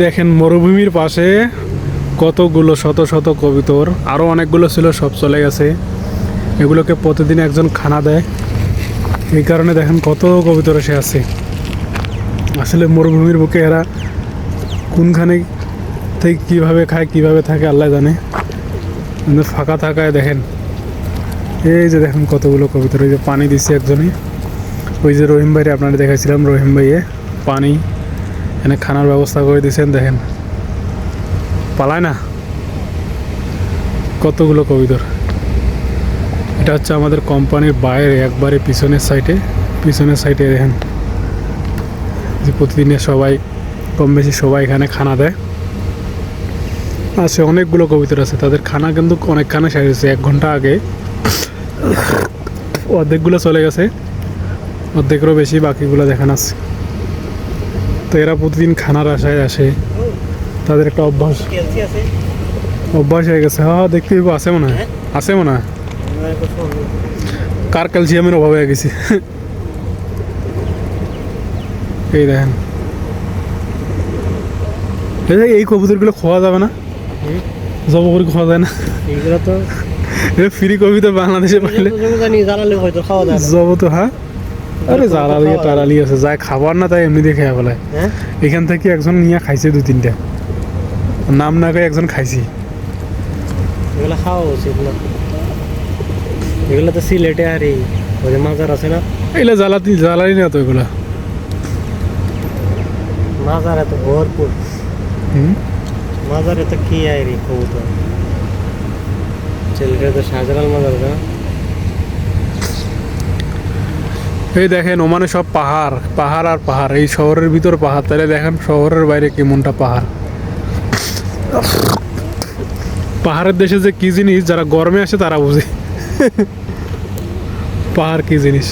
দেখেন মরুভূমির পাশে কতগুলো শত শত কবুতর, আরও অনেকগুলো ছিল, সব চলে গেছে। এগুলোকে প্রতিদিন একজন খানা দেয়, এই কারণে দেখেন কত কবুতর এসে আছে। আসলে মরুভূমির বুকে এরা কোনখানে থেকে কীভাবে খায় কীভাবে থাকে আল্লাহ জানে। কিন্তু ফাঁকা থাকায় দেখেন এই যে দেখেন কতগুলো কবুতর। ওই যে পানি দিচ্ছে একজনে, ওই যে রহিম ভাইরে আপনারা দেখাইছিলাম, রহিম ভাইয়ে পানি এখানে খানার ব্যবস্থা করে দিয়েছেন। দেখেন পালায় না কতগুলো কবুতর। এটা হচ্ছে আমাদের কোম্পানির বাইরে একবারে পিছনের সাইডে দেখেন যে প্রতিদিনে সবাই কম বেশি সবাই এখানে খানা দেয়। আছে অনেকগুলো কবুতর আছে, তাদের খানা কিন্তু অনেকখানে শেষ হয়েছে। 1 ঘন্টা আগে অর্ধেকগুলো চলে গেছে, অর্ধেকেরও বেশি বাকিগুলো দেখান আছে। তো এরা প্রতিদিন খানার আশায় আসে, তাদের একটা অভ্যাস হয়ে গেছে। হ্যাঁ দেখতে আছে মনে হয়, আছে মনে হয় কার ক্যালসিয়ামের অভাব হয়ে গেছে। এই দেখেন এই কবুতরগুলো খাওয়া যাবে না, জব করে খাওয়া যায় না এগুলো তো ফ্রি কবুতর বাংলাদেশে পাইলে জ্বালালে হয়তো খাওয়া যায় জব তো। হ্যাঁ আরে জ্বালালি টালালি আছে, যায় খাবার না তাই এমনি দিয়ে খেয়ে ফেলায়। হ্যাঁ এখান থেকে একজন নিয়ে খাইছে 2-3টা, নাম না করে একজন খাইছি। এগুলো খাওয়া উচিত না, এগুলো তো সিলেটে আর এই ওই যে মাজার আছে না, এগুলো জ্বালালি না তো এগুলা। মাজার এত ভরপুর, মাজারে তো কি আয় রে কবুতর। সিলেটে তো শাহজালাল মাজার না। এই দেখেন ওমানে সব পাহাড় পাহাড় আর পাহাড়, এই শহরের ভিতর পাহাড়, তাহলে দেখেন শহরের বাইরে কেমনটা পাহাড়। পাহাড়ের দেশে যে কি জিনিস যারা গরমে আসে তারা বুঝে পাহাড় কি জিনিস।